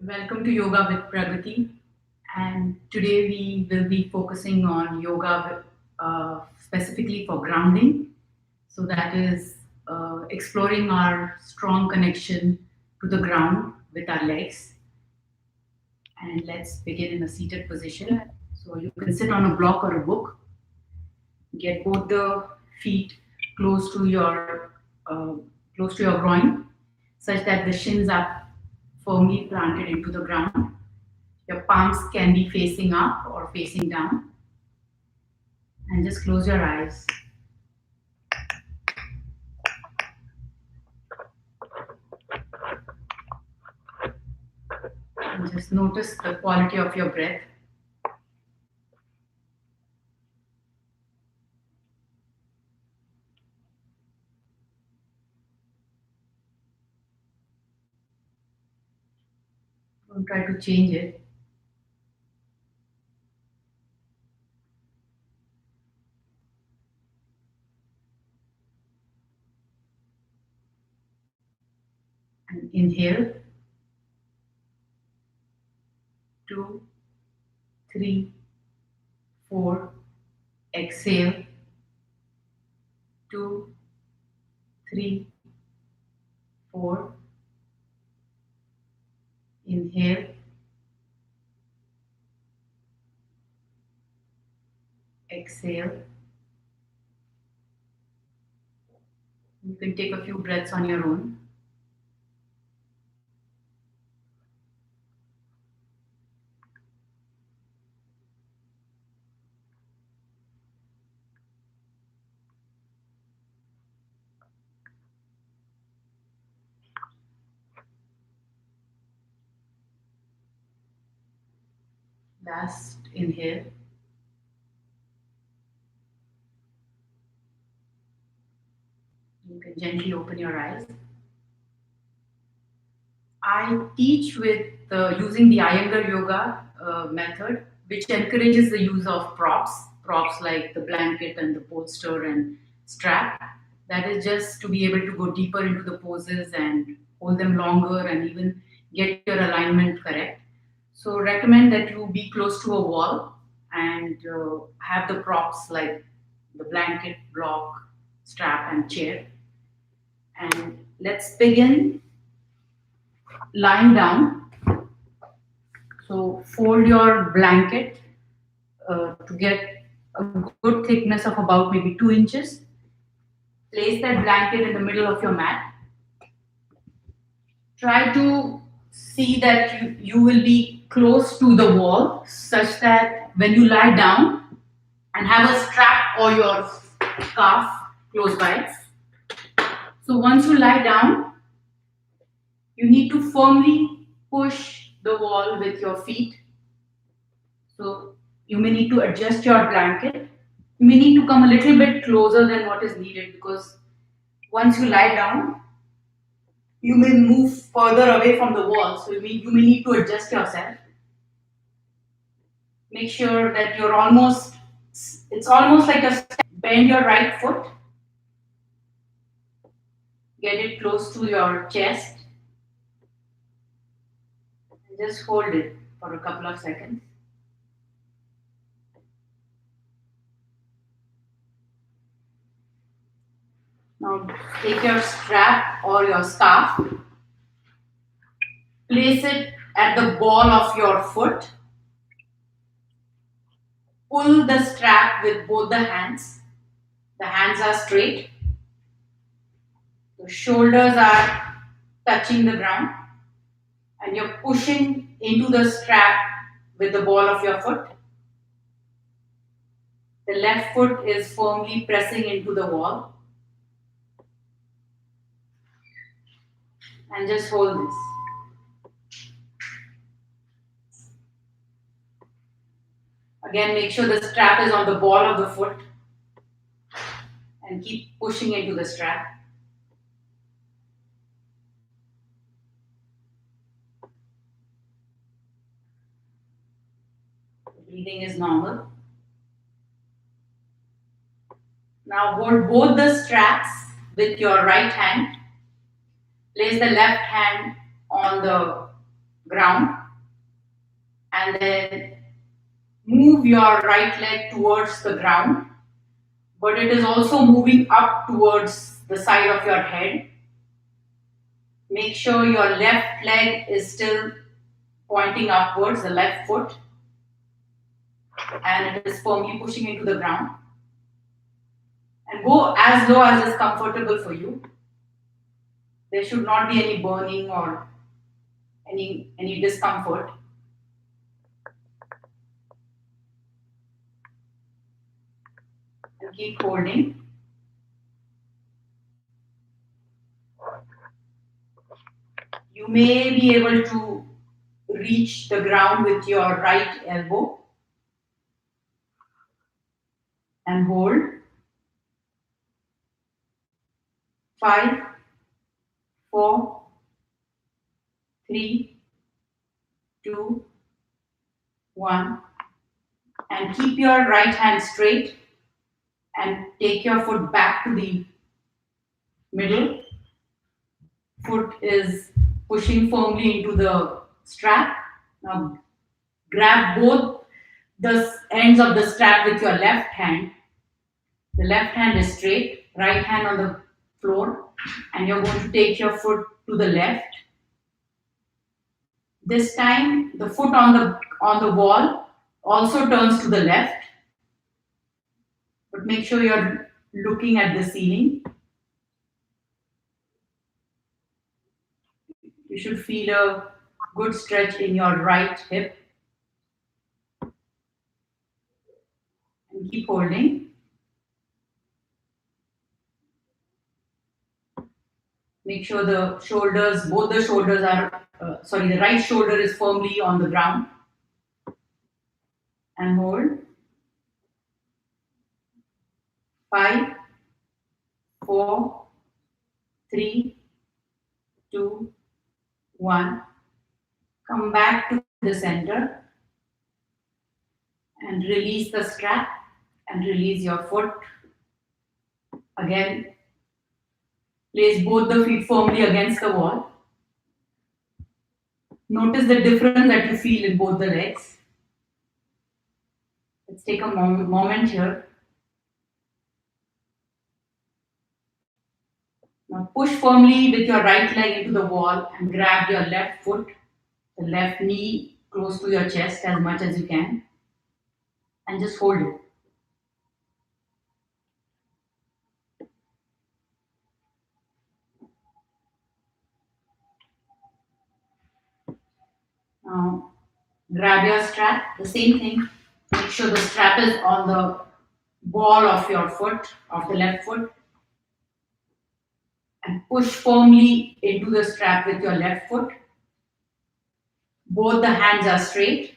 Welcome to Yoga with Pragati. And today we will be focusing on yoga specifically for grounding. So, that is exploring our strong connection to the ground with our legs. And let's begin in a seated position. So, you can sit on a block or a book, get both the feet close to your uh, close to your groin, such that the shins are firmly planted into the ground. Your palms can be facing up or facing down. And just close your eyes. And just notice the quality of your breath. Don't try to change it. And inhale. 2, 3, 4. Exhale. 2, 3, 4. Inhale. Exhale. You can take a few breaths on your own. Last inhale. You can gently open your eyes. I teach with using the Iyengar yoga method, which encourages the use of props like the blanket and the bolster and strap. That is just to be able to go deeper into the poses and hold them longer and even get your alignment correct. So, recommend that you be close to a wall and have the props like the blanket, block, strap, and chair. And let's begin lying down. So fold your blanket to get a good thickness of about maybe 2 inches. Place that blanket in the middle of your mat. Try to see that you will be close to the wall such that when you lie down and have a strap or your scarf close by. So once you lie down, you need to firmly push the wall with your feet. So you may need to adjust your blanket. You may need to come a little bit closer than what is needed because once you lie down, you may move further away from the wall. So you may need to adjust yourself. Make sure that it's almost like a step. Bend your right foot, get it close to your chest, and just hold it for a couple of seconds. Now take your strap or your scarf, place it at the ball of your foot. Pull the strap with both the hands. The hands are straight. The shoulders are touching the ground. And you're pushing into the strap with the ball of your foot. The left foot is firmly pressing into the wall. And just hold this. Again, make sure the strap is on the ball of the foot. And keep pushing into the strap. Breathing is normal. Now hold both the straps with your right hand. Place the left hand on the ground, and then move your right leg towards the ground, but it is also moving up towards the side of your head. Make sure your left leg is still pointing upwards, the left foot, and it is firmly pushing into the ground. And go as low as is comfortable for you. There should not be any burning or any discomfort. And keep holding. You may be able to reach the ground with your right elbow and hold. 5, 4, 3, 2, 1. And keep your right hand straight and take your foot back to the middle. Foot is pushing firmly into the strap. Now grab both the ends of the strap with your left hand. The left hand is straight, right hand on the floor, and you're going to take your foot to the left. This time the foot on the wall also turns to the left, but make sure you're looking at the ceiling. You should feel a good stretch in your right hip, and keep holding. Make sure the shoulders, both the shoulders are, the right shoulder is firmly on the ground, and hold. 5, 4, 3, 2, 1. Come back to the center and release the strap and release your foot. Again, place both the feet firmly against the wall. Notice the difference that you feel in both the legs. Let's take a moment here. Now push firmly with your right leg into the wall and grab your left foot, the left knee close to your chest as much as you can, and just hold it. Now grab your strap, the same thing. Make sure the strap is on the ball of your foot, of the left foot, and push firmly into the strap with your left foot. Both the hands are straight.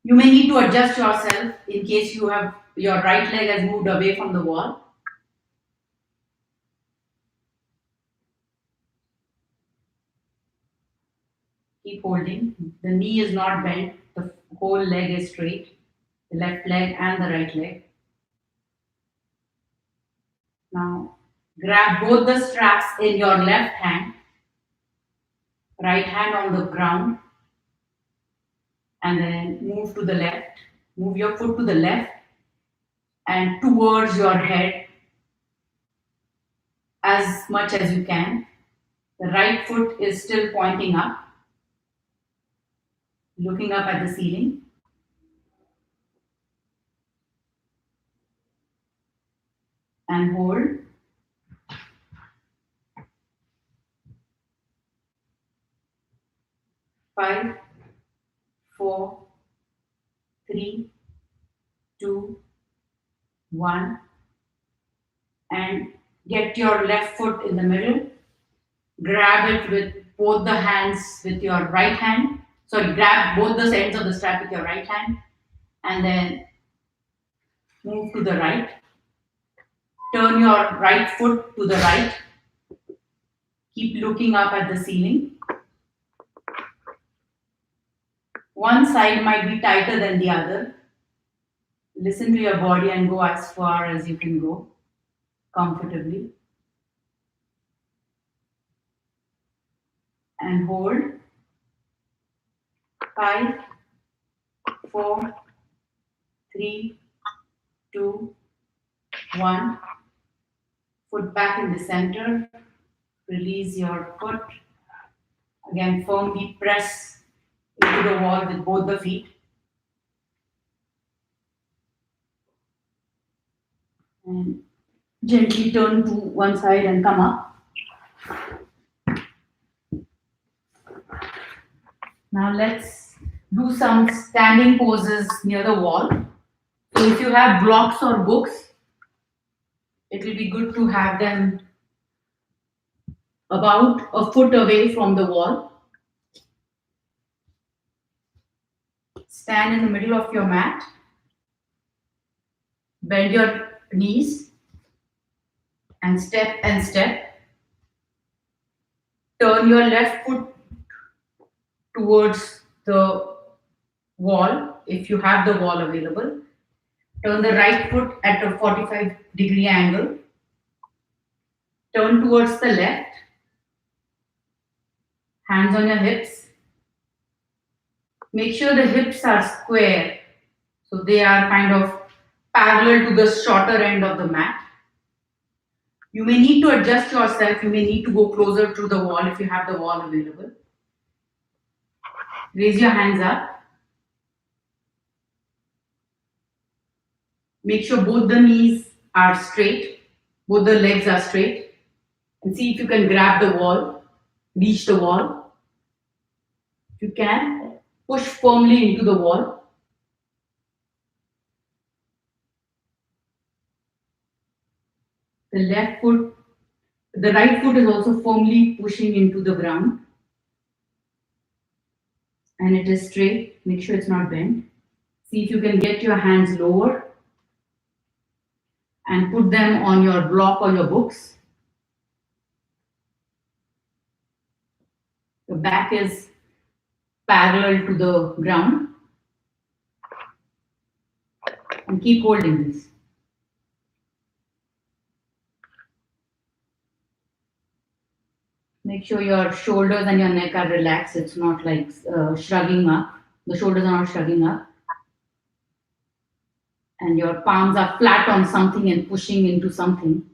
You may need to adjust yourself in case you have your right leg has moved away from the wall. Keep holding. The knee is not bent. The whole leg is straight. The left leg and the right leg. Now grab both the straps in your left hand, right hand on the ground, and then move to the left. Move your foot to the left and towards your head as much as you can. The right foot is still pointing up, looking up at the ceiling. And hold. 5, 4, 3, 2, 1. And get your left foot in the middle. Grab it with both the hands with your right hand. Sorry, grab both the ends of the strap with your right hand. And then move to the right. Turn your right foot to the right. Keep looking up at the ceiling. One side might be tighter than the other. Listen to your body and go as far as you can go comfortably. And hold. 5, 4, 3, 2, 1. Foot back in the center. Release your foot. Again, firmly press into the wall with both the feet. And gently turn to one side and come up. Now let's do some standing poses near the wall. So if you have blocks or books, it will be good to have them about a foot away from the wall. Stand in the middle of your mat. Bend your knees and step and step. Turn your left foot towards the wall if you have the wall available. Turn the right foot at a 45-degree angle. Turn towards the left. Hands on your hips. Make sure the hips are square, so they are kind of parallel to the shorter end of the mat. You may need to adjust yourself. You may need to go closer to the wall if you have the wall available. Raise your hands up. Make sure both the knees are straight, both the legs are straight, and see if you can grab the wall, reach the wall. If you can, push firmly into the wall. The right foot is also firmly pushing into the ground, and it is straight. Make sure it's not bent. See if you can get your hands lower and put them on your block or your books. The back is parallel to the ground, and keep holding this. Make sure your shoulders and your neck are relaxed. It's not like shrugging up. The shoulders are not shrugging up. And your palms are flat on something and pushing into something.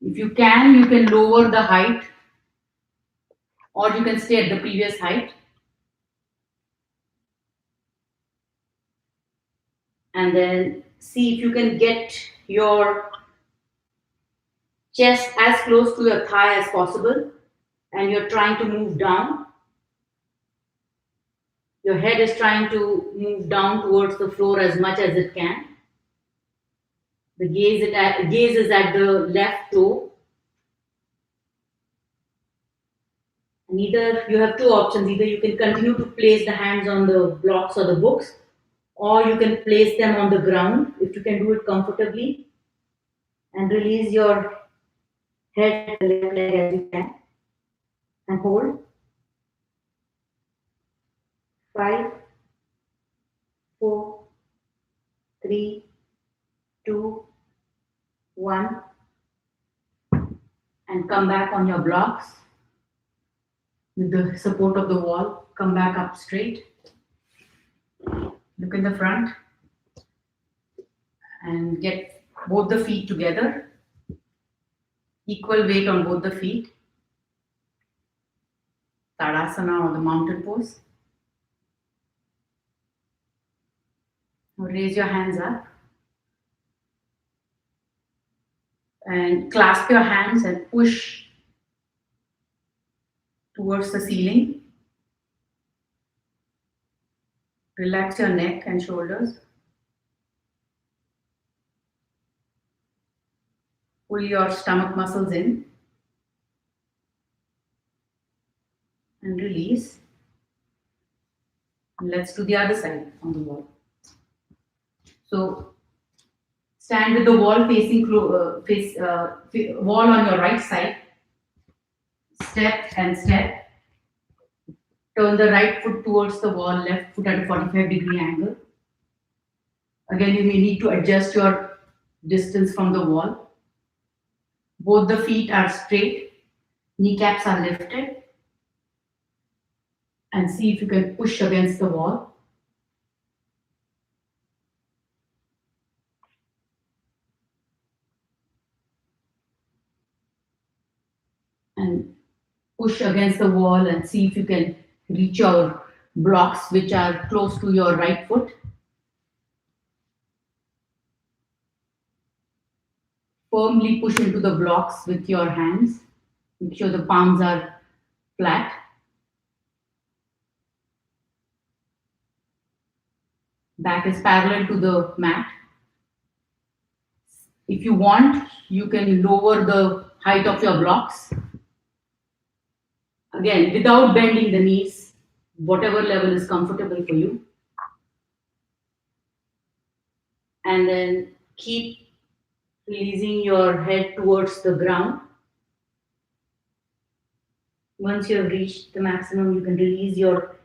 If you can lower the height, or you can stay at the previous height. And then see if you can get your chest as close to your thigh as possible, and you're trying to move down. Your head is trying to move down towards the floor as much as it can. The gaze is at the left toe. And either you have two options. Either you can continue to place the hands on the blocks or the books, or you can place them on the ground if you can do it comfortably. And release your head the left leg as you can. And hold. 5, 4, 3, 2, 1. And come back on your blocks. With the support of the wall, come back up straight. Look in the front. And get both the feet together. Equal weight on both the feet. Tadasana or the mountain pose. Now raise your hands up. And clasp your hands and push towards the ceiling. Relax your neck and shoulders. Pull your stomach muscles in. And release. And let's do the other side on the wall. So stand with the wall facing wall on your right side. Step and step. Turn the right foot towards the wall, left foot at a 45-degree angle. Again, you may need to adjust your distance from the wall. Both the feet are straight. Kneecaps are lifted. and see if you can push against the wall. And push against the wall and see if you can reach your blocks which are close to your right foot. Firmly push into the blocks with your hands. Make sure the palms are flat. Back is parallel to the mat. If you want, you can lower the height of your blocks. Again, without bending the knees, whatever level is comfortable for you. And then keep releasing your head towards the ground. Once you have reached the maximum, you can release your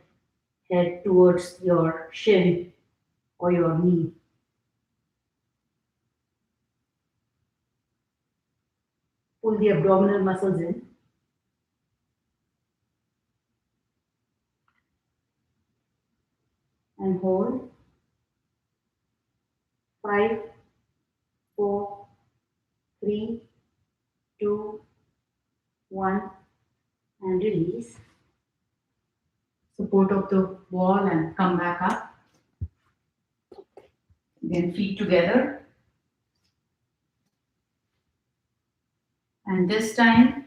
head towards your shin or your knee. Pull the abdominal muscles in. And hold. 5, 4, 3, 2, 1, and release. Support of the wall and come back up. Again, feet together. And this time,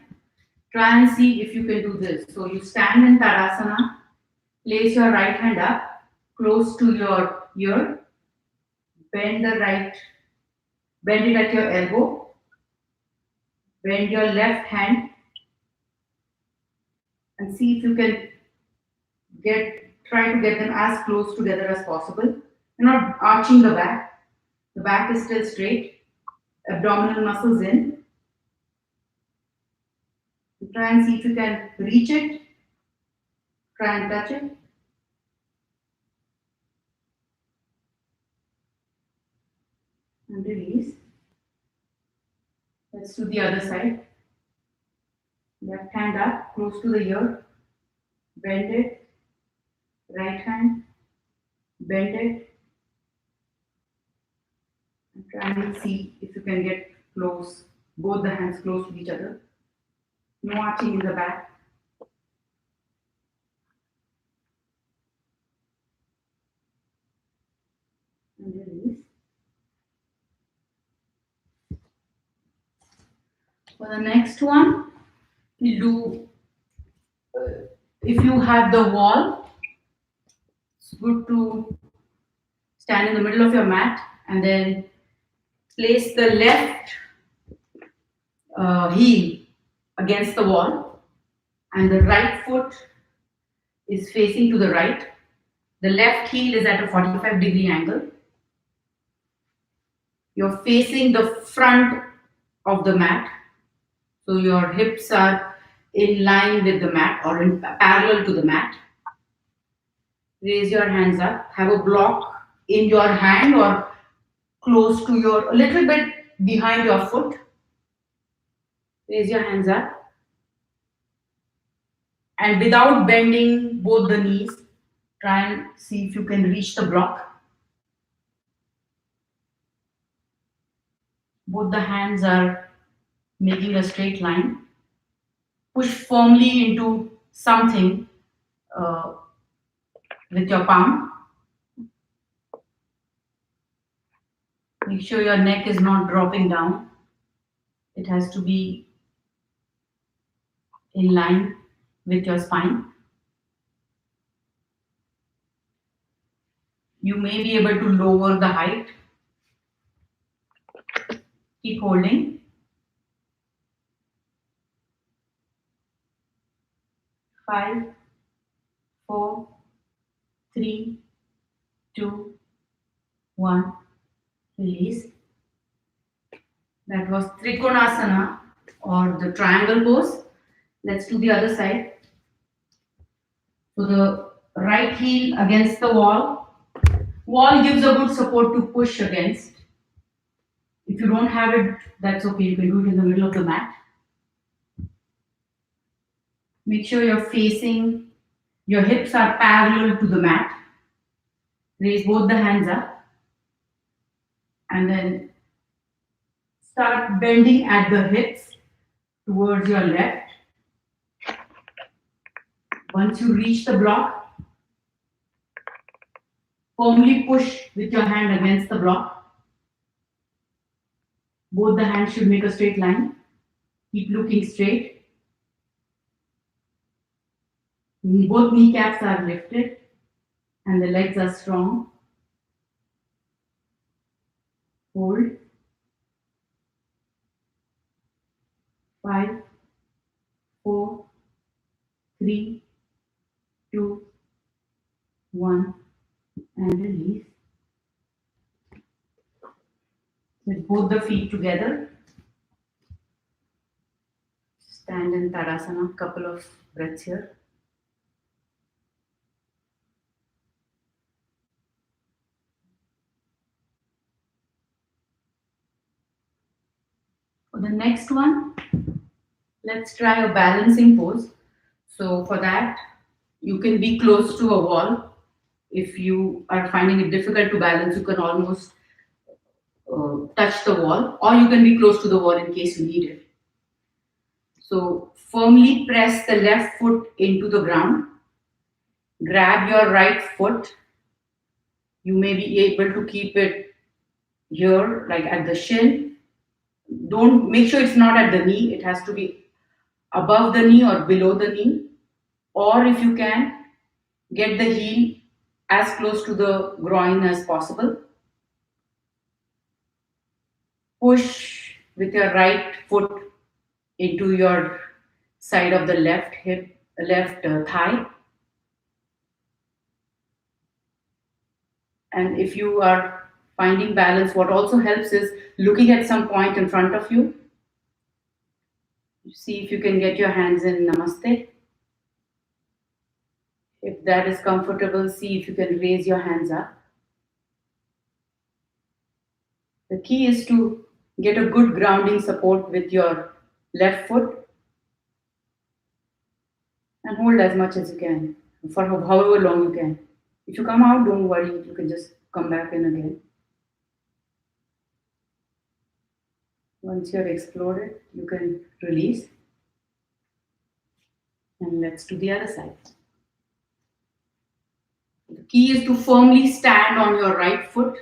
try and see if you can do this. So you stand in Tadasana, place your right hand up, close to your ear, bend it at your elbow, bend your left hand, and see if you can try to get them as close together as possible. You're not arching the back. The back is still straight. Abdominal muscles in. Try and see if you can reach it. Try and touch it. And release. Let's do the other side. Left hand up, close to the ear. Bend it. Right hand. Bend it. And try and see if you can get close. Both the hands close to each other. No arching in the back. And release. For the next one, we'll do, if you have the wall, it's good to stand in the middle of your mat and then place the left heel against the wall and the right foot is facing to the right. The left heel is at a 45-degree angle. You're facing the front of the mat. So your hips are in line with the mat or in parallel to the mat. Raise your hands up. Have a block in your hand or close to a little bit behind your foot. Raise your hands up. And without bending both the knees, try and see if you can reach the block. Both the hands are making a straight line. Push firmly into something with your palm. Make sure your neck is not dropping down. It has to be in line with your spine. You may be able to lower the height. Keep holding. 5, 4, 3, 2, 1. Release. That was Trikonasana or the triangle pose. Let's do the other side. So the right heel against the wall. Wall gives a good support to push against. If you don't have it, that's okay. You can do it in the middle of the mat. Make sure you're facing Your hips are parallel to the mat. Raise both the hands up and then start bending at the hips towards your left. Once you reach the block, firmly push with your hand against the block. Both the hands should make a straight line. Keep looking straight. Both kneecaps are lifted and the legs are strong. Hold. 5, 4, 3, 2, 1, and release. With both the feet together. Stand in Tadasana, couple of breaths here. For the next one, let's try a balancing pose. So for that, you can be close to a wall. If you are finding it difficult to balance, you can almost touch the wall, or you can be close to the wall in case you need it. So firmly press the left foot into the ground. Grab your right foot. You may be able to keep it here, like at the shin. Don't make sure it's not at the knee. It has to be above the knee or below the knee. Or if you can, get the heel as close to the groin as possible. Push with your right foot into your side of the left hip, left thigh. And if you are finding balance, what also helps is looking at some point in front of you. See if you can get your hands in Namaste. If that is comfortable, see if you can raise your hands up. The key is to get a good grounding support with your left foot and hold as much as you can for however long you can. If you come out, don't worry, you can just come back in again. Once you have explored it, you can release. And let's do the other side. The key is to firmly stand on your right foot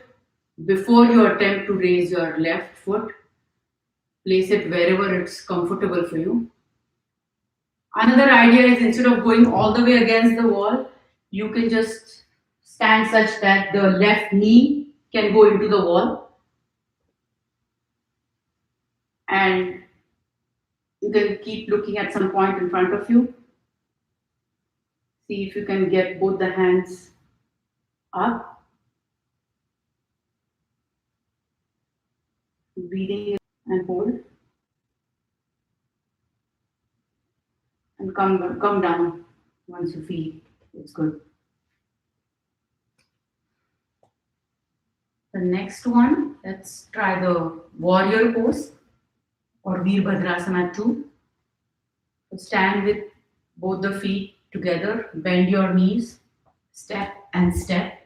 before you attempt to raise your left foot. Place it wherever it's comfortable for you. Another idea is instead of going all the way against the wall, you can just stand such that the left knee can go into the wall. And you can keep looking at some point in front of you. See if you can get both the hands up. Breathing and hold. And come down once you feel it's good. The next one, let's try the warrior pose or Veerbhadrasana 2. So stand with both the feet together, bend your knees, step and step.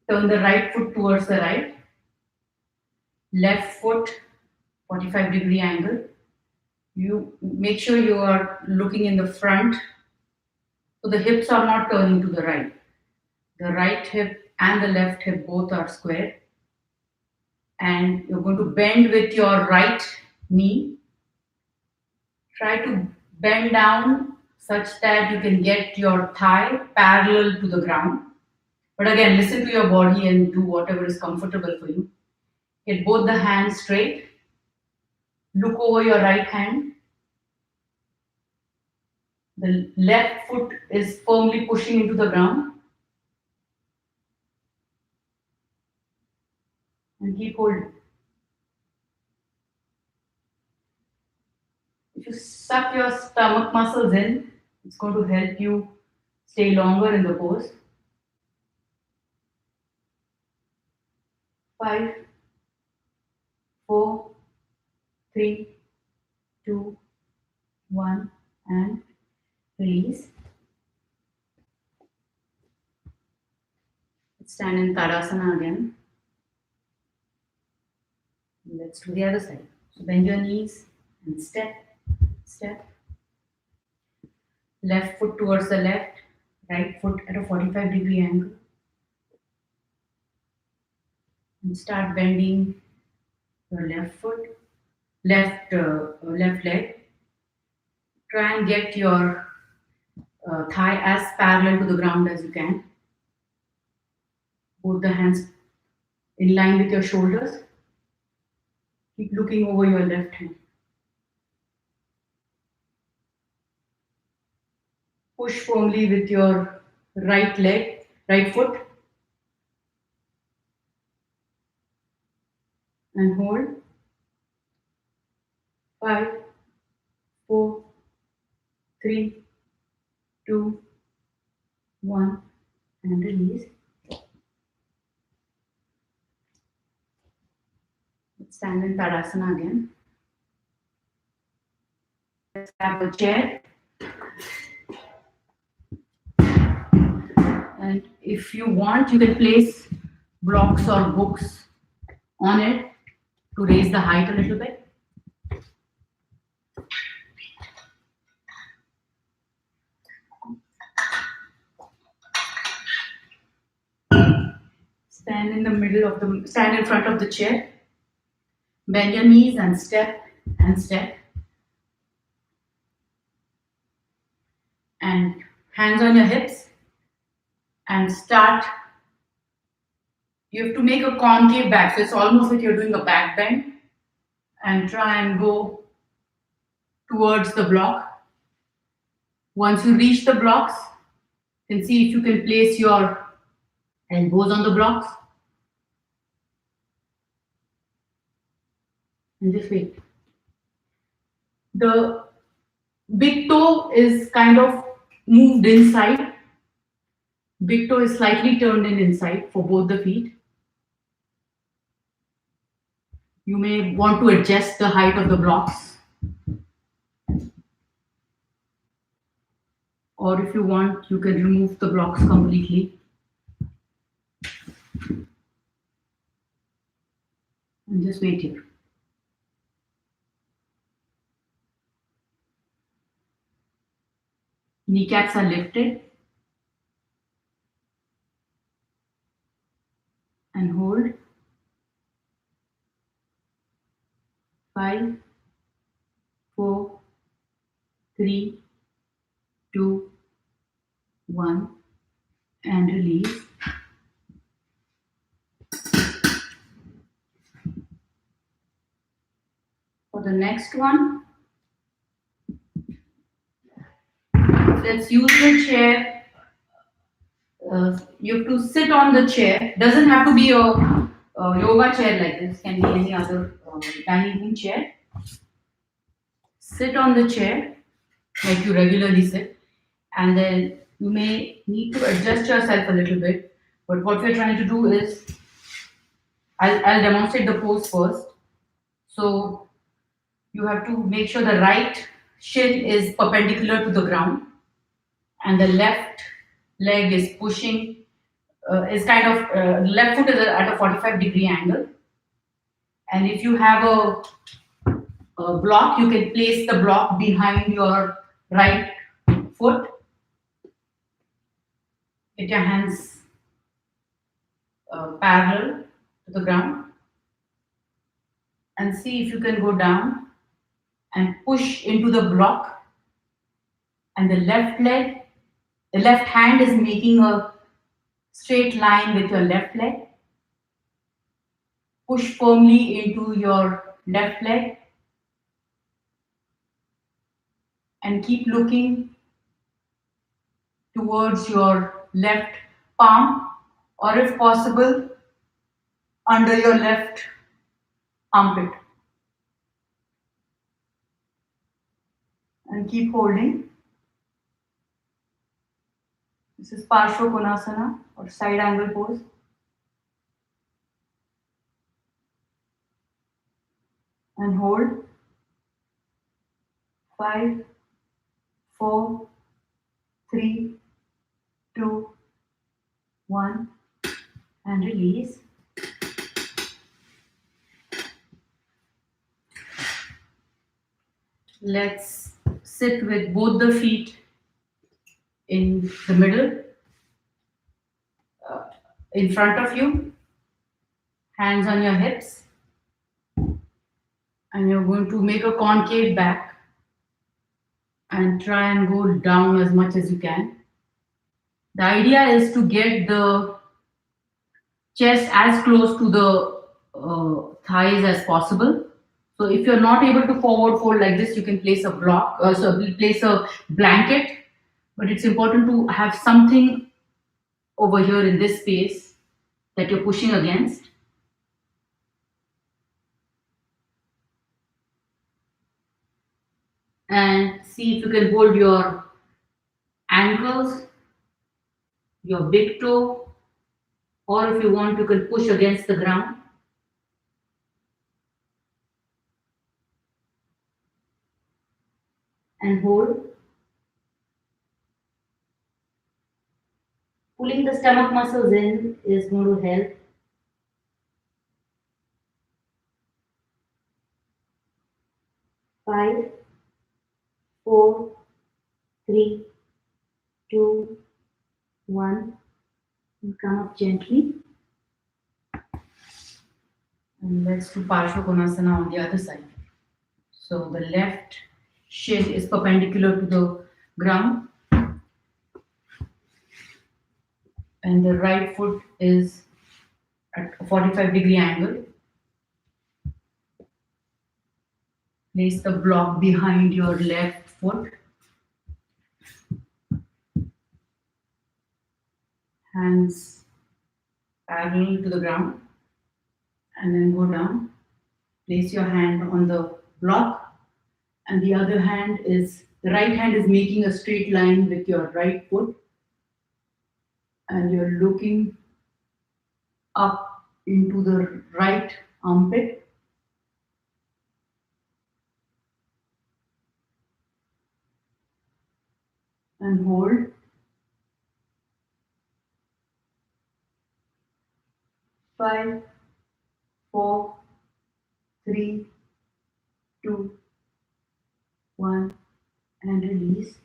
Turn the right foot towards the right, left foot 45-degree angle. You make sure you are looking in the front, so the hips are not turning to the right. The right hip and the left hip both are square. And you're going to bend with your right knee. Try to bend down such that you can get your thigh parallel to the ground. But again, listen to your body and do whatever is comfortable for you. Get both the hands straight. Look over your right hand. The left foot is firmly pushing into the ground. And keep holding. If you suck your stomach muscles in, it's going to help you stay longer in the pose. 5, 4, 3, 2, 1, and release. Stand in Tadasana again. Let's do the other side. So bend your knees and step, step. Left foot towards the left, right foot at a 45-degree angle. And start bending your left foot, left leg. Try and get your thigh as parallel to the ground as you can. Both the hands in line with your shoulders. Keep looking over your left hand. Push firmly with your right leg, right foot. And hold. 5, 4, 3, 2, 1, and release. Let's stand in Tadasana again. Let's grab a chair. And if you want, you can place blocks or books on it to raise the height a little bit. Stand in front of the chair. Bend your knees and step and step. And hands on your hips. And start. You have to make a concave back. So it's almost like you're doing a back bend. And try and go towards the block. Once you reach the blocks, you can see if you can place your elbows on the blocks. And just wait. The big toe is kind of moved inside. Big toe is slightly turned in inside for both the feet. You may want to adjust the height of the blocks. Or if you want, you can remove the blocks completely. And just wait here. Kneecaps are lifted. And hold. 5, 4, 3, 2, 1. And release. For the next one, let's use the chair. You have to sit on the chair. Doesn't have to be a yoga chair like this. Can be any other dining room chair. Sit on the chair like you regularly sit, and then you may need to adjust yourself a little bit. But what we're trying to do is, I'll demonstrate the pose first. So you have to make sure the right shin is perpendicular to the ground, and the left leg is pushing. Is kind of left foot is at a 45-degree angle, and if you have a block, you can place the block behind your right foot. Get your hands parallel to the ground, and see if you can go down and push into the block, and the left hand is making a straight line with your left leg. Push firmly into your left leg and keep looking towards your left palm, or if possible, under your left armpit. And keep holding. This is Parshva Konasana or side angle pose. And hold. 5, 4, 3, 2, 1. and release. Let's sit with both the feet in the middle, uh, in front of you, hands on your hips, and you're going to make a concave back and try and go down as much as you can. The idea is to get the chest as close to the thighs as possible. So if you're not able to forward fold like this, you can place a block, place a blanket. But it's important to have something over here in this space that you're pushing against. And see if you can hold your ankles, your big toe, or if you want, you can push against the ground and hold. Pulling the stomach muscles in is going to help. 5, 4, 3, 2, 1. And come up gently. And let's do Parshva Konasana on the other side. So the left shin is perpendicular to the ground, and the right foot is at a 45-degree angle. Place the block behind your left foot. Hands parallel to the ground, and then go down. Place your hand on the block, and the other hand is, the right hand is making a straight line with your right foot, and you're looking up into the right armpit. And hold. 5, 4, 3, 2, 1, and release.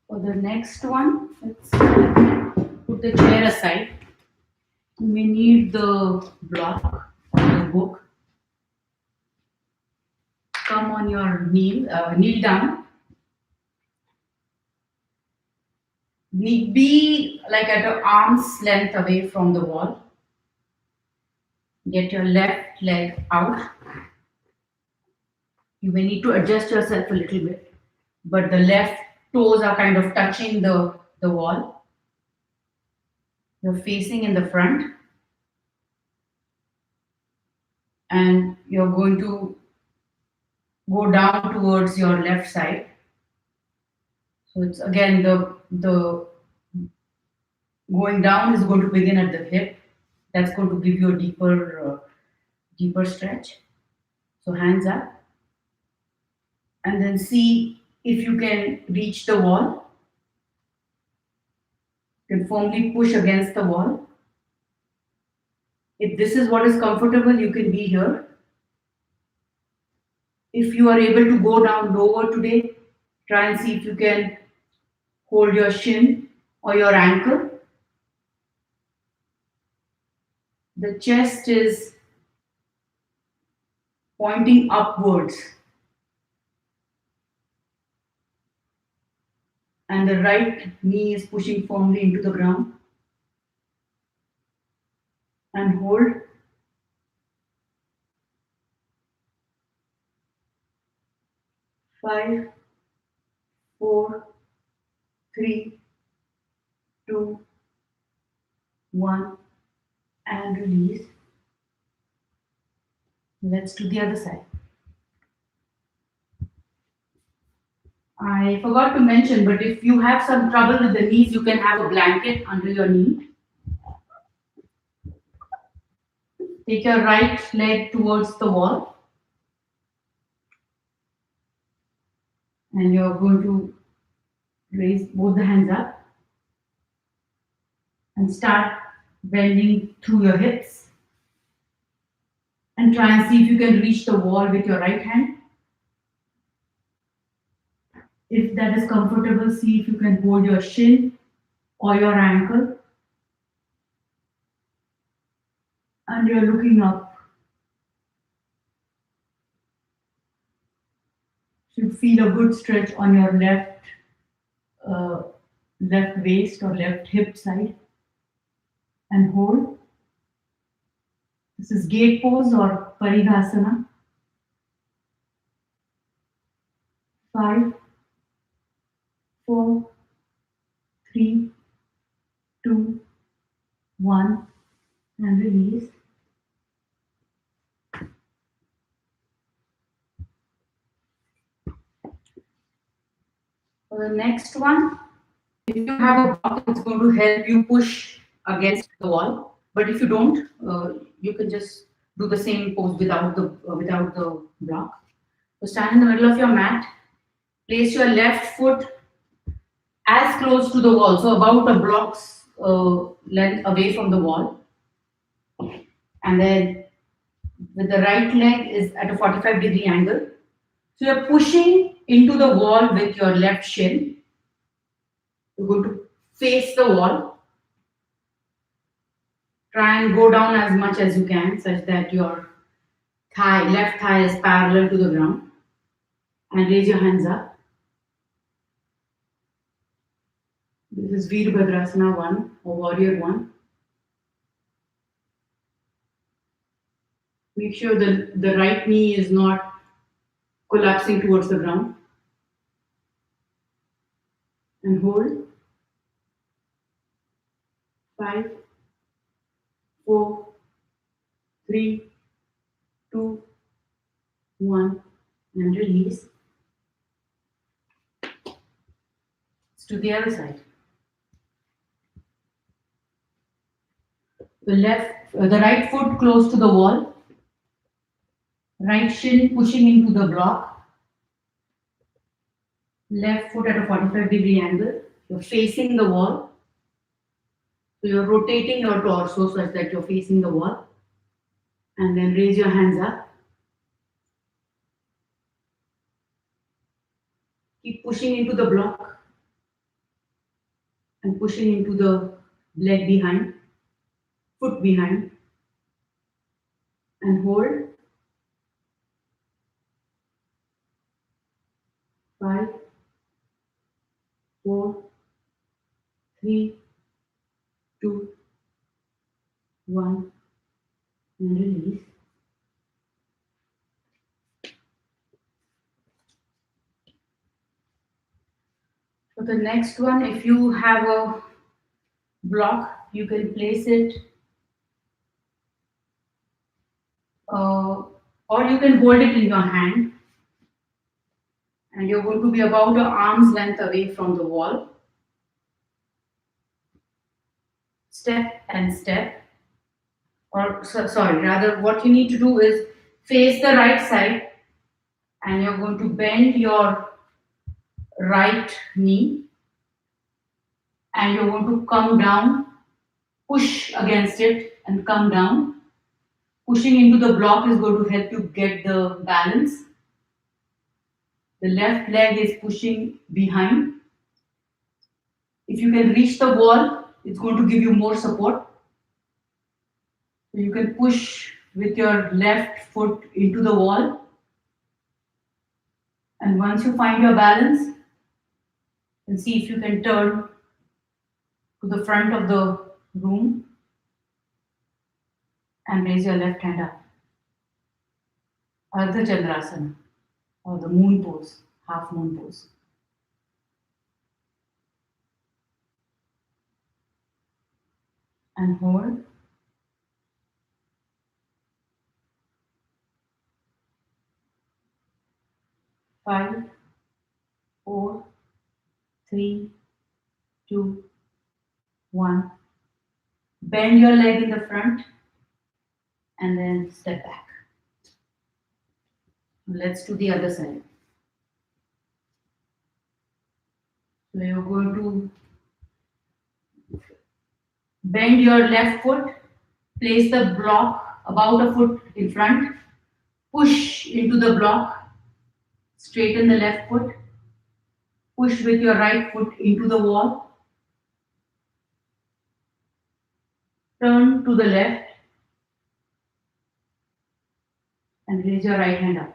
For the next one, let's put the chair aside. You may need the block or the book. Come on your kneel down. Be like at an arm's length away from the wall. Get your left leg out. You may need to adjust yourself a little bit, but the left toes are kind of touching the wall. You're facing in the front, and you're going to go down towards your left side. So it's again the going down is going to begin at the hip. That's going to give you a deeper stretch. So hands up, and then see if you can reach the wall. You can firmly push against the wall. If this is what is comfortable, you can be here. If you are able to go down lower today, try and see if you can hold your shin or your ankle. The chest is pointing upwards, and the right knee is pushing firmly into the ground. And hold. 5, 4, 3, 2, 1, and release. Let's do the other side. I forgot to mention, but if you have some trouble with the knees, you can have a blanket under your knee. Take your right leg towards the wall. And you're going to raise both the hands up and start bending through your hips and try and see if you can reach the wall with your right hand. If that is comfortable, see if you can hold your shin or your ankle and you're looking up. Should feel a good stretch on your uh, left waist or left hip side and hold. This is gate pose or parighasana. 5, 4, 3, 2, 1 and release. For the next one, if you have a block, it's going to help you push against the wall. But if you don't, you can just do the same pose without the block. So stand in the middle of your mat. Place your left foot as close to the wall, so about a block's length away from the wall. And then with the right leg is at a 45-degree angle. So you're pushing into the wall with your left shin. You're going to face the wall. Try and go down as much as you can such that your left thigh is parallel to the ground. And raise your hands up. This is Virabhadrasana 1 or Warrior 1. Make sure the right knee is not collapsing towards the ground. And hold. 5, 4, 3, 2, 1 and release. Let's do the other side. The right foot close to the wall. Right shin pushing into the block. Left foot at a 45-degree angle. You're facing the wall. So you're rotating your torso such that you're facing the wall. And then raise your hands up. Keep pushing into the block. And pushing into the leg behind. Foot behind. And hold. 5, 4, 3, 2, 1 and release. For the next one, if you have a block, you can place it or you can hold it in your hand and you're going to be about an arm's length away from the wall. Step and step. Rather what you need to do is face the right side and you're going to bend your right knee and you're going to come down, push against it and come down. Pushing into the block is going to help you get the balance. The left leg is pushing behind. If you can reach the wall, it's going to give you more support. So you can push with your left foot into the wall. And once you find your balance, and see if you can turn to the front of the room and raise your left hand up. Ardha Chandrasana or the moon pose, half moon pose. And hold. 5, 4, 3, 2, 1. Bend your leg in the front and then step back. Let's do the other side. So you're going to bend your left foot, place the block about a foot in front, push into the block, straighten the left foot, push with your right foot into the wall, turn to the left and raise your right hand up.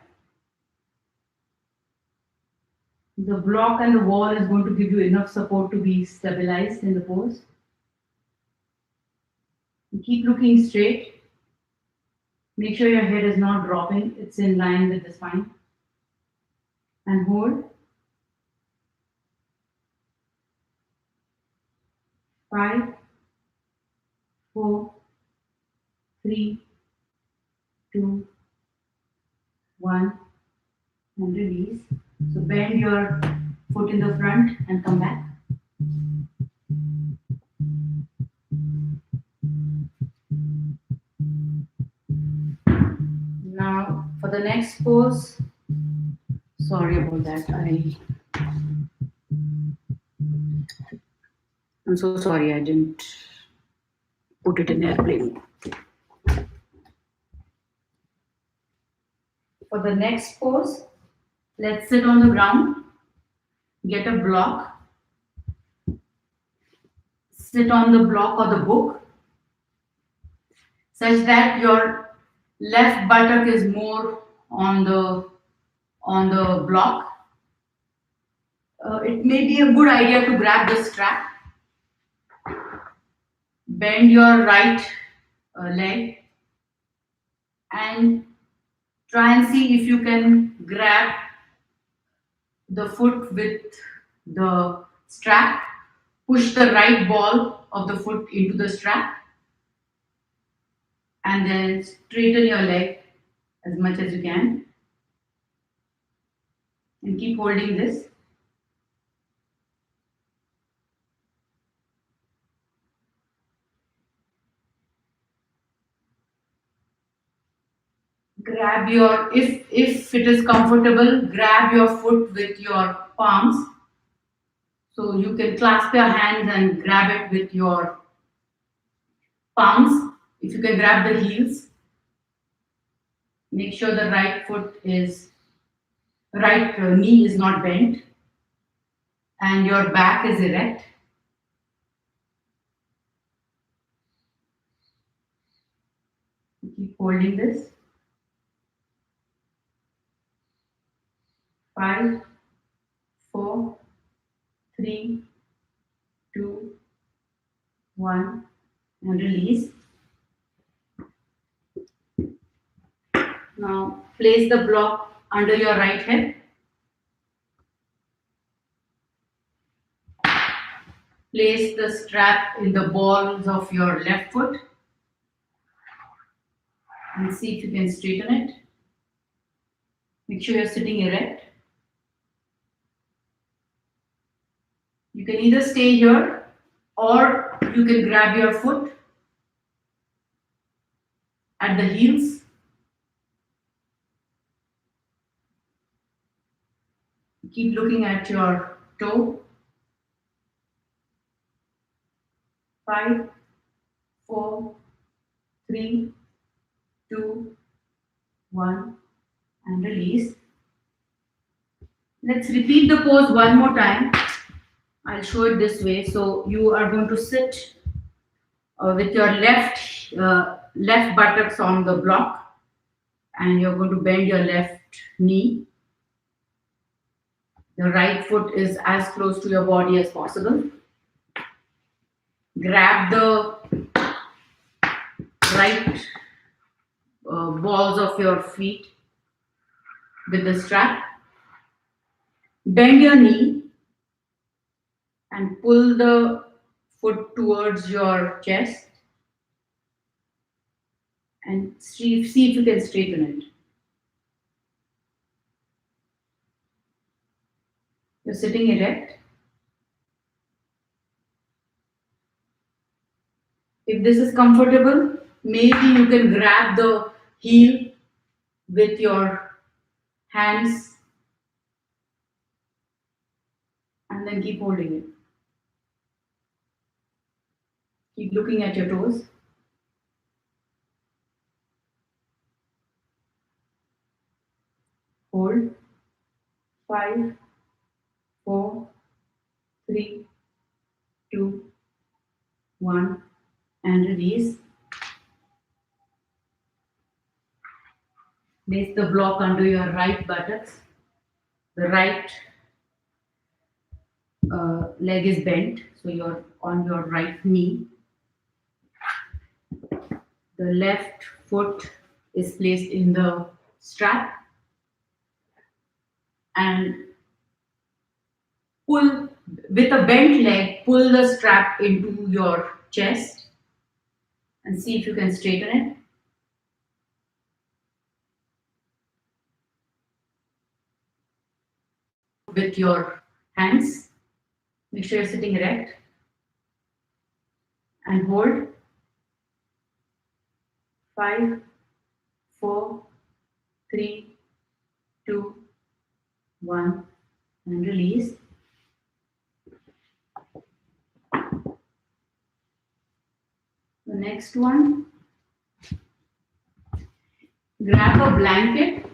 The block and the wall is going to give you enough support to be stabilized in the pose. Keep looking straight. Make sure your head is not dropping, it's in line with the spine. And hold. 5, 4, 3, 2, 1, and release. So bend your foot in the front and come back. Now for the next pose, sorry about that. I'm so sorry I didn't put it in airplane. For the next pose, let's sit on the ground, get a block, sit on the block or the book, such that your left buttock is more on the block. It may be a good idea to grab the strap. Bend your right leg and try and see if you can grab the foot with the strap. Push the right ball of the foot into the strap and then straighten your leg as much as you can and keep holding this. Grab your, if it is comfortable, grab your foot with your palms. So you can clasp your hands and grab it with your palms. If you can grab the heels, make sure the right knee is not bent and your back is erect. Keep holding this. 5, 4, 3, 2, 1, and release. Now place the block under your right hip. Place the strap in the balls of your left foot and see if you can straighten it. Make sure you're sitting erect. You can either stay here or you can grab your foot at the heels. Keep looking at your toe. 5, 4, 3, 2, 1, and release. Let's repeat the pose one more time. I'll show it this way. So you are going to sit with your left buttocks on the block, and you're going to bend your left knee. The right foot is as close to your body as possible. Grab the right balls of your feet with the strap. Bend your knee and pull the foot towards your chest and see if you can straighten it. You're sitting erect. If this is comfortable, maybe you can grab the heel with your hands and and then keep holding it. Keep looking at your toes. Hold. 5, 4, 3, 2, 1, and release. Place the block under your right buttocks. The right leg is bent, so you're on your right knee. The left foot is placed in the strap, and pull with a bent leg, pull the strap into your chest and see if you can straighten it. With your hands, make sure you're sitting erect and hold. 5, 4, 3, 2, 1, and release. The next one, grab a blanket,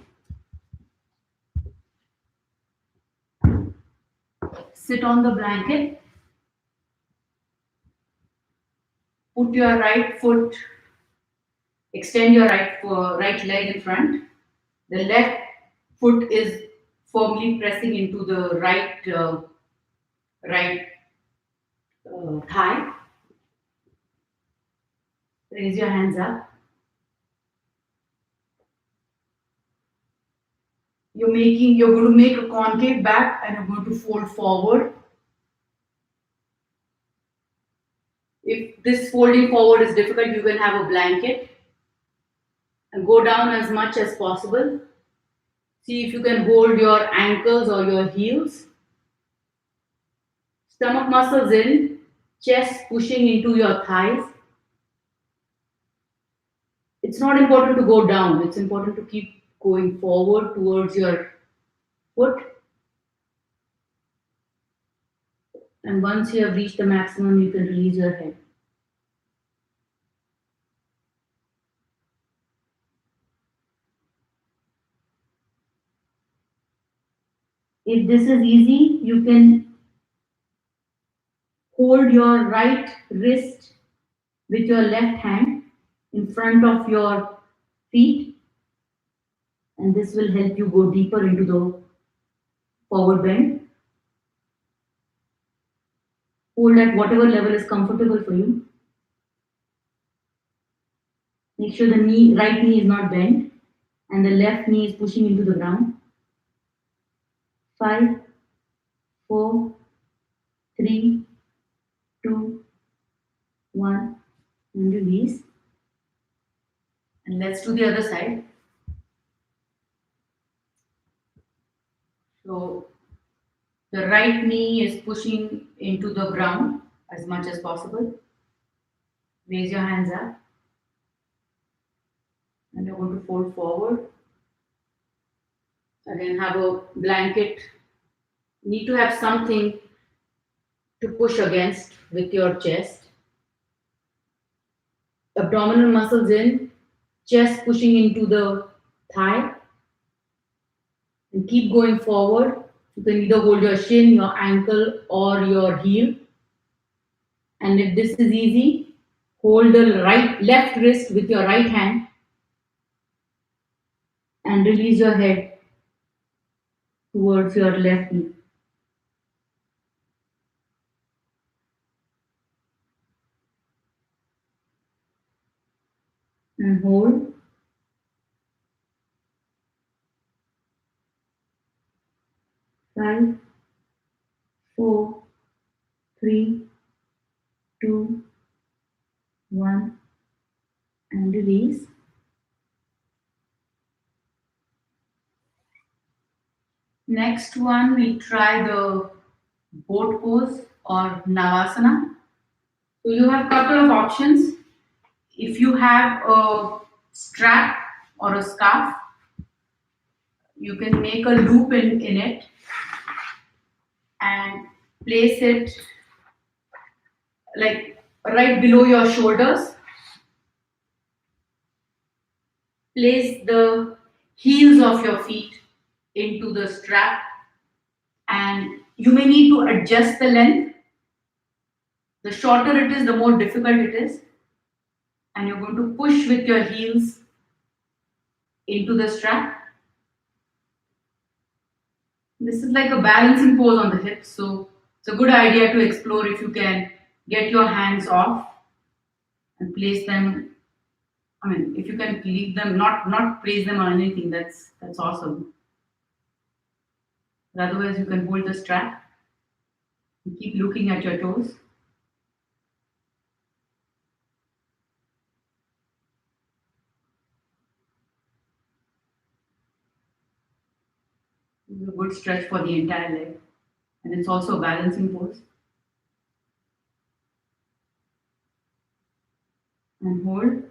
sit on the blanket, put your right foot, extend your right leg in front. The left foot is firmly pressing into the right thigh. Raise your hands up. You're going to make a concave back and you're going to fold forward. If this folding forward is difficult, you can have a blanket and go down as much as possible. See if you can hold your ankles or your heels. Stomach muscles in, chest pushing into your thighs. It's not important to go down, it's important to keep going forward towards your foot. And once you have reached the maximum, you can release your head. If this is easy, you can hold your right wrist with your left hand in front of your feet, and this will help you go deeper into the forward bend. Hold at whatever level is comfortable for you. Make sure the right knee is not bent and the left knee is pushing into the ground. 5, 4, 3, 2, 1, and release. And let's do the other side. So the right knee is pushing into the ground as much as possible. Raise your hands up. And you're going to fold forward. Again, have a blanket. You need to have something to push against with your chest. Abdominal muscles in, chest pushing into the thigh. And keep going forward. You can either hold your shin, your ankle, or your heel. And if this is easy, hold the left wrist with your right hand and release your head towards your left knee. And hold. 5, 4, 3, 2, 1, and release. Next one, we try the boat pose or Navasana. So you have a couple of options. If you have a strap or a scarf, you can make a loop in it and place it like right below your shoulders. Place the heels of your feet into the strap, and you may need to adjust the length. The shorter it is, the more difficult it is. And you're going to push with your heels into the strap. This is like a balancing pose on the hips, so it's a good idea to explore if you can get your hands off and place them. I mean, if you can leave them, not place them on anything, that's awesome. But otherwise, you can hold the strap and keep looking at your toes. This is a good stretch for the entire leg, and it's also a balancing pose. And hold.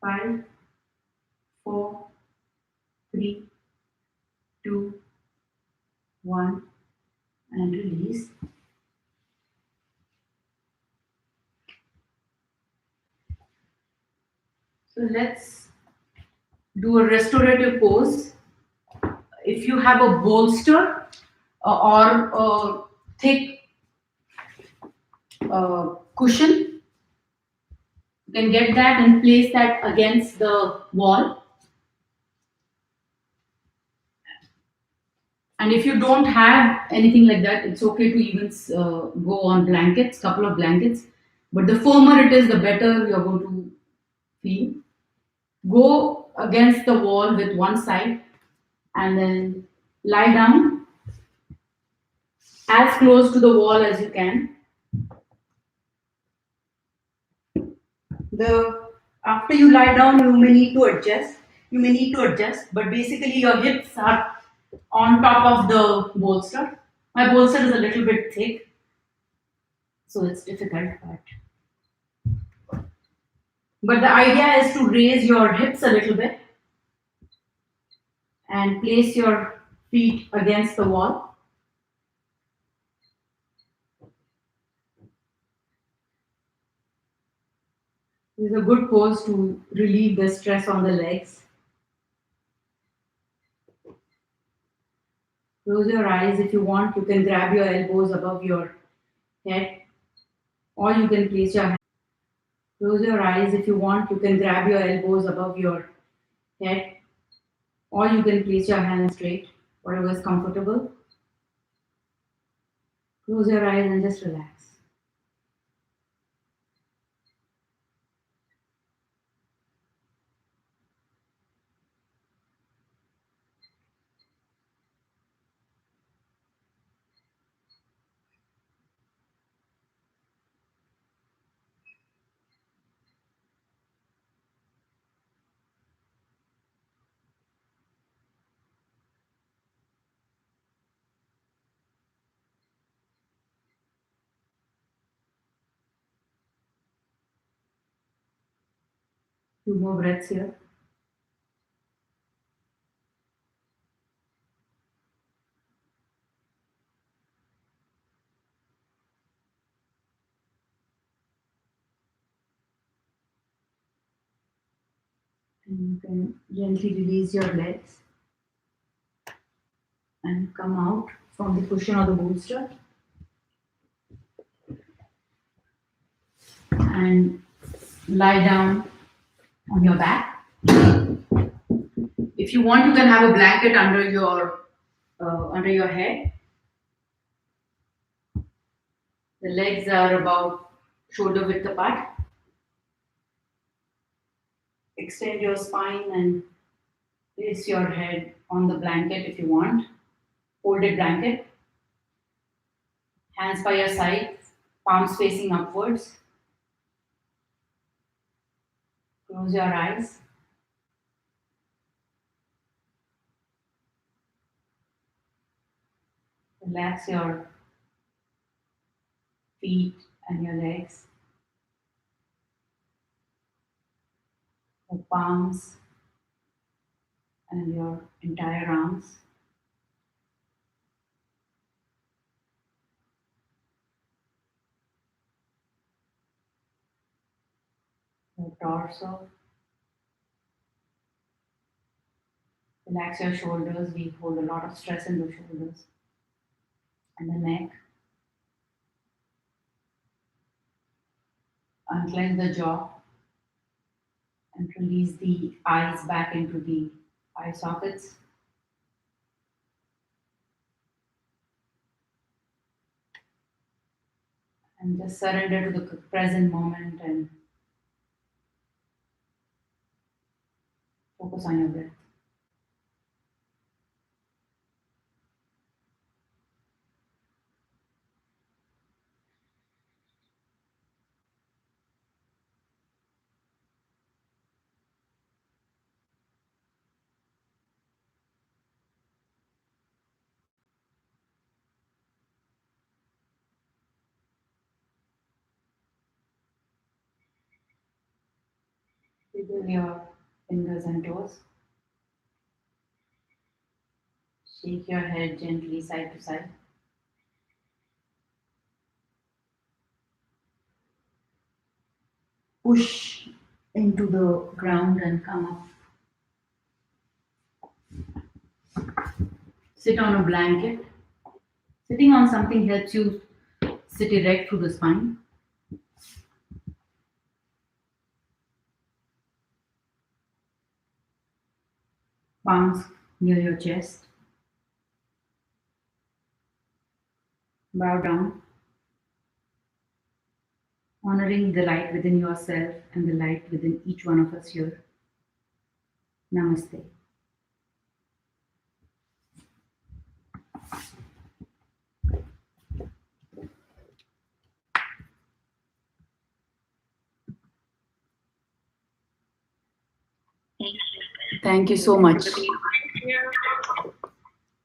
5, 4, 3, 2, 1, and release. So let's do a restorative pose. If you have a bolster or a thick cushion, you can get that and place that against the wall. And if you don't have anything like that, it's okay to even go on blankets, couple of blankets. But the firmer it is, the better you're going to feel. Go against the wall with one side and then lie down as close to the wall as you can. The After you lie down, you may need to adjust. But basically your hips are on top of the bolster. My bolster is a little bit thick, so it's difficult. But the idea is to raise your hips a little bit and place your feet against the wall. This is a good pose to relieve the stress on the legs. Close your eyes. If you want, you can grab your elbows above your head, or you can place your close your eyes. If you want, you can grab your elbows above your head, or you can place your hands straight, whatever is comfortable. Close your eyes and just relax. Two more breaths here. And you can gently release your legs and come out from the cushion or the bolster and lie down on your back. If you want, you can have a blanket under your head. The legs are about shoulder width apart. Extend your spine and place your head on the blanket if you want. Folded blanket. Hands by your side, palms facing upwards. Close your eyes. Relax your feet and your legs, your palms and your entire arms. the torso. Relax your shoulders. We hold a lot of stress in the shoulders and the neck. Unclench the jaw and release the eyes back into the eye sockets. And just surrender to the present moment and focus on your breath. Wiggle your fingers and toes. Shake your head gently side to side. Push into the ground and come up. Sit on a blanket. Sitting on something helps you sit erect through the spine. Palms near your chest. Bow down, honoring the light within yourself and the light within each one of us here. Namaste. Thank you so much.